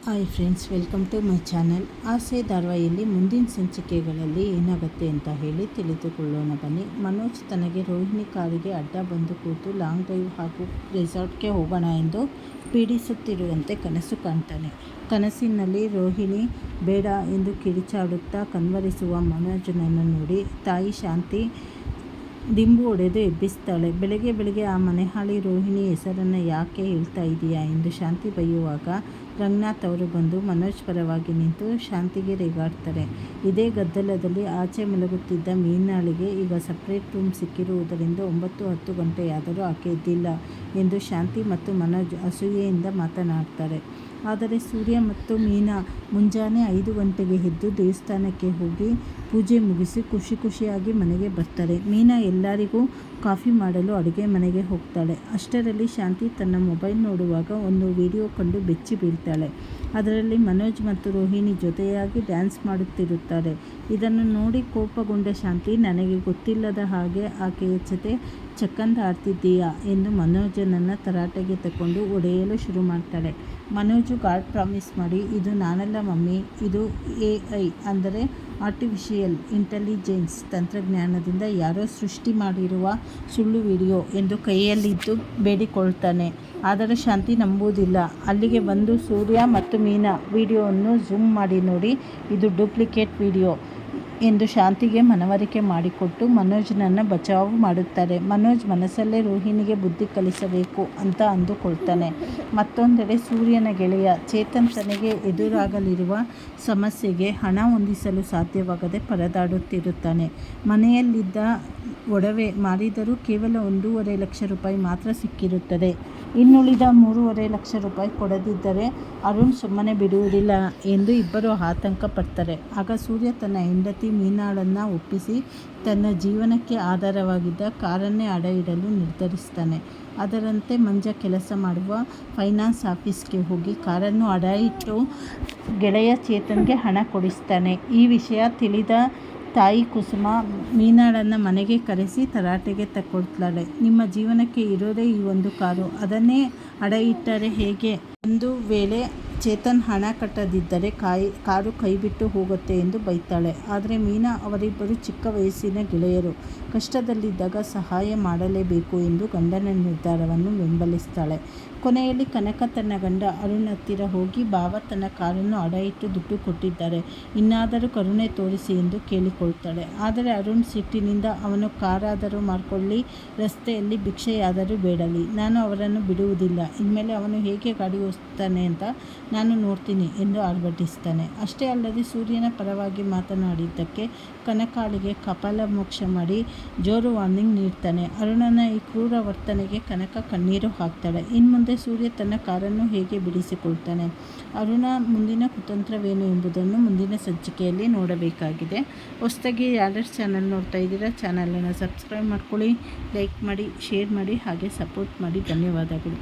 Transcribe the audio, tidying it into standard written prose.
Hi friends, welcome to my channel. Aase ಧಾರಾವಾಹಿಯಲ್ಲಿ ಮುಂದಿನ ಸಂಚಿಕೆಗಳಲ್ಲಿ ಏನಾಗುತ್ತೆ ಅಂತ ಹೇಳಿ ತಿಳಿದುಕೊಳ್ಳೋಣ ಬನ್ನಿ. ಮನೋಜ್ ತನಗೆ ರೋಹಿಣಿ ಕಾರಿಗೆ ಅಡ್ಡ ಬಂದು ಕೂತು ಲಾಂಗ್ ಡ್ರೈವ್ ಹಾಗೂ ರೆಸಾರ್ಟ್ಗೆ ಹೋಗೋಣ ಎಂದು ಪೀಡಿಸುತ್ತಿರುವಂತೆ ಕನಸು ಕಾಣ್ತಾನೆ. ಕನಸಿನಲ್ಲಿ ರೋಹಿಣಿ ಬೇಡ ಎಂದು ಕಿಡಿಚಾಡುತ್ತಾ ಕನ್ವರಿಸುವ ಮನೋಜನನ್ನು ನೋಡಿ ತಾಯಿ ಶಾಂತಿ ದಿಂಬು ಹೊಡೆದು ಎಬ್ಬಿಸ್ತಾಳೆ. ಬೆಳಗ್ಗೆ ಆ ಮನೆಹಾಳಿ ರೋಹಿಣಿ ಹೆಸರನ್ನು ಯಾಕೆ ಹೇಳ್ತಾ ಇದೆಯಾ ಎಂದು ಶಾಂತಿ ಬೈಯುವಾಗ ರಂಗನಾಥ್ ಅವರು ಬಂದು ಮನೋಜ್ ಪರವಾಗಿ ನಿಂತು ಶಾಂತಿಗೆ ರೇಗಾಡ್ತಾರೆ. ಇದೇ ಗದ್ದಲದಲ್ಲಿ ಆಚೆ ಮಲಗುತ್ತಿದ್ದ ಮೀನಾಳಿಗೆ ಈಗ ಸಪ್ರೇಟ್ ರೂಮ್ ಸಿಕ್ಕಿರುವುದರಿಂದ 9-10 ಗಂಟೆಯಾದರೂ ಆಕೆ ಎದ್ದಿಲ್ಲ ಎಂದು ಶಾಂತಿ ಮತ್ತು ಮನೋಜ್ ಅಸೂಯೆಯಿಂದ ಮಾತನಾಡ್ತಾರೆ. ಆದರೆ ಸೂರ್ಯ ಮತ್ತು ಮೀನಾ ಮುಂಜಾನೆ 5 ಗಂಟೆಗೆ ಎದ್ದು ದೇವಸ್ಥಾನಕ್ಕೆ ಹೋಗಿ ಪೂಜೆ ಮುಗಿಸಿ ಖುಷಿಯಾಗಿ ಮನೆಗೆ ಬರ್ತಾರೆ. ಮೀನಾ ಎಲ್ಲರಿಗೂ ಕಾಫಿ ಮಾಡಲು ಅಡುಗೆ ಮನೆಗೆ ಹೋಗ್ತಾಳೆ. ಅಷ್ಟರಲ್ಲಿ ಶಾಂತಿ ತನ್ನ ಮೊಬೈಲ್ ನೋಡುವಾಗ ಒಂದು ವಿಡಿಯೋ ಕಂಡು ಬೆಚ್ಚಿ ಬೀಳ್ತಾಳೆ. ಅದರಲ್ಲಿ ಮನೋಜ್ ಮತ್ತು ರೋಹಿಣಿ ಜೊತೆಯಾಗಿ ಡ್ಯಾನ್ಸ್ ಮಾಡುತ್ತಿರುತ್ತಾರೆ. ಇದನ್ನು ನೋಡಿ ಕೋಪಗೊಂಡ ಶಾಂತಿ, ನನಗೆ ಗೊತ್ತಿಲ್ಲದ ಹಾಗೆ ಆಕೆಯ ಜೊತೆ ಚಕ್ಕಂದ ಆಡ್ತಿದ್ದೀಯಾ ಎಂದು ಮನೋಜನನ್ನು ತರಾಟೆಗೆ ತಗೊಂಡು ಹೊಡೆಯಲು ಶುರು ಮಾಡ್ತಾಳೆ. ಮನೋಜು ಗಾಡ್ ಪ್ರಾಮಿಸ್ ಮಾಡಿ, ಇದು ನಾನಲ್ಲ ಮಮ್ಮಿ, ಇದು AI ಅಂದರೆ ಆರ್ಟಿಫಿಷಿಯಲ್ ಇಂಟೆಲಿಜೆನ್ಸ್ ತಂತ್ರಜ್ಞಾನದಿಂದ ಯಾರೋ ಸೃಷ್ಟಿ ಮಾಡಿರುವ ಸುಳ್ಳು ವಿಡಿಯೋ ಎಂದು ಕೈಯಲ್ಲಿದ್ದು ಬೇಡಿಕೊಳ್ತಾನೆ. ಆದರೆ ಶಾಂತಿ ನಂಬುವುದಿಲ್ಲ. ಅಲ್ಲಿಗೆ ಬಂದು ಸೂರ್ಯ ಮತ್ತು ಮೀನಾ ವಿಡಿಯೋವನ್ನು ಝೂಮ್ ಮಾಡಿ ನೋಡಿ, ಇದು ಡೂಪ್ಲಿಕೇಟ್ ವಿಡಿಯೋ ಎಂದು ಶಾಂತಿಗೆ ಮನವರಿಕೆ ಮಾಡಿಕೊಟ್ಟು ಮನೋಜ್ನನ್ನು ಬಚಾವು ಮಾಡುತ್ತಾರೆ. ಮನೋಜ್ ಮನಸ್ಸಲ್ಲೇ ರೋಹಿಣಿಗೆ ಬುದ್ಧಿ ಕಲಿಸಬೇಕು ಅಂತ ಅಂದುಕೊಳ್ತಾನೆ. ಮತ್ತೊಂದೆಡೆ ಸೂರ್ಯನ ಗೆಳೆಯ ಚೇತನ್ ತನಗೆ ಎದುರಾಗಲಿರುವ ಸಮಸ್ಯೆಗೆ ಹಣ ಹೊಂದಿಸಲು ಸಾಧ್ಯವಾಗದೆ ಪರದಾಡುತ್ತಿರುತ್ತಾನೆ. ಮನೆಯಲ್ಲಿದ್ದ ಒಡವೆ ಮಾರಿದರೂ ಕೇವಲ 1.5 ಲಕ್ಷ ರೂಪಾಯಿ ಮಾತ್ರ ಸಿಕ್ಕಿರುತ್ತದೆ. ಇನ್ನುಳಿದ 3.5 ಲಕ್ಷ ರೂಪಾಯಿ ಕೊಡದಿದ್ದರೆ ಅರುಣ್ ಸುಮ್ಮನೆ ಬಿಡುವುದಿಲ್ಲ ಎಂದು ಇಬ್ಬರು ಆತಂಕ ಪಡ್ತಾರೆ. ಆಗ ಸೂರ್ಯ ತನ್ನ ಹೆಂಡತಿ ಮೀನಾಳನ್ನು ಒಪ್ಪಿಸಿ ತನ್ನ ಜೀವನಕ್ಕೆ ಆಧಾರವಾಗಿದ್ದ ಕಾರನ್ನೇ ಅಡ ಇಡಲು ನಿರ್ಧರಿಸ್ತಾನೆ. ಅದರಂತೆ ಮಂಜ ಕೆಲಸ ಮಾಡುವ ಫೈನಾನ್ಸ್ ಆಫೀಸ್ಗೆ ಹೋಗಿ ಕಾರನ್ನು ಅಡ ಇಟ್ಟು ಗೆಳೆಯ ಚೇತನ್ಗೆ ಹಣ ಕೊಡಿಸ್ತಾನೆ. ಈ ವಿಷಯ ತಿಳಿದ ತಾಯಿ ಕುಸುಮ ಮೀನಾಳನ್ನು ಮನೆಗೆ ಕರೆಸಿ ತರಾಟೆಗೆ ತಗೊಳ್ತಾಳೆ. ನಿಮ್ಮ ಜೀವನಕ್ಕೆ ಇರೋದೇ ಈ ಒಂದು ಕಾರು, ಅದನ್ನೇ ಅಡ ಇಟ್ಟರೆ ಹೇಗೆ? ಒಂದು ವೇಳೆ ಚೇತನ್ ಹಣ ಕಟ್ಟದಿದ್ದರೆ ಕಾರು ಕೈಬಿಟ್ಟು ಹೋಗುತ್ತೆ ಎಂದು ಬೈತಾಳೆ. ಆದರೆ ಮೀನಾ ಅವರಿಬ್ಬರು ಚಿಕ್ಕ ವಯಸ್ಸಿನ ಗೆಳೆಯರು, ಕಷ್ಟದಲ್ಲಿದ್ದಾಗ ಸಹಾಯ ಮಾಡಲೇಬೇಕು ಎಂದು ಗಂಡನ ನಿರ್ಧಾರವನ್ನು ಬೆಂಬಲಿಸ್ತಾಳೆ. ಕೊನೆಯಲ್ಲಿ ಕನಕ ತನ್ನ ಗಂಡ ಅರುಣ್ ಹತ್ತಿರ ಹೋಗಿ, ಭಾವ ತನ್ನ ಕಾರನ್ನು ಅಡ ಇಟ್ಟು ದುಡ್ಡು ಕೊಟ್ಟಿದ್ದಾರೆ, ಇನ್ನಾದರೂ ಕರುಣೆ ತೋರಿಸಿ ಎಂದು ಕೇಳಿಕೊಳ್ತಾಳೆ. ಆದರೆ ಅರುಣ್ ಸಿಟ್ಟಿನಿಂದ, ಅವನು ಕಾರಾದರೂ ಮಾರ್ಕೊಳ್ಳಿ, ರಸ್ತೆಯಲ್ಲಿ ಭಿಕ್ಷೆಯಾದರೂ ಬೇಡಲಿ, ನಾನು ಅವರನ್ನು ಬಿಡುವುದಿಲ್ಲ, ಇನ್ಮೇಲೆ ಅವನು ಹೇಗೆ ಗಾಡಿ ಓಡಿಸ್ತಾನೆ ಅಂತ ನಾನು ನೋಡ್ತೀನಿ ಎಂದು ಆರ್ಭಟಿಸ್ತಾನೆ. ಅಷ್ಟೇ ಅಲ್ಲದೆ ಸೂರ್ಯನ ಪರವಾಗಿ ಮಾತನಾಡಿದ್ದಕ್ಕೆ ಕನಕಾಳಿಗೆ ಕಪಾಲ ಮೋಕ್ಷ ಮಾಡಿ ಜೋರು ವಾರ್ನಿಂಗ್ ನೀಡ್ತಾನೆ. ಅರುಣನ ಈ ಕ್ರೂರ ವರ್ತನೆಗೆ ಕನಕ ಕಣ್ಣೀರು ಹಾಕ್ತಾಳೆ. ಇನ್ಮುಂದೆ ಸೂರ್ಯ ತನ್ನ ಕಾರನ್ನು ಹೇಗೆ ಬಿಡಿಸಿಕೊಳ್ತಾನೆ, ಅರುಣ ಮುಂದಿನ ಕುತಂತ್ರವೇನು ಎಂಬುದನ್ನು ಮುಂದಿನ ಸಂಚಿಕೆಯಲ್ಲಿ ನೋಡಬೇಕಾಗಿದೆ. ಹೊಸದಾಗಿ ಯಾರ್ಯಾರು ಚಾನಲ್ ನೋಡ್ತಾ ಇದ್ದೀರಾ, ಚಾನಲನ್ನು ಸಬ್ಸ್ಕ್ರೈಬ್ ಮಾಡ್ಕೊಳ್ಳಿ, ಲೈಕ್ ಮಾಡಿ, ಶೇರ್ ಮಾಡಿ, ಹಾಗೆ ಸಪೋರ್ಟ್ ಮಾಡಿ. ಧನ್ಯವಾದಗಳು.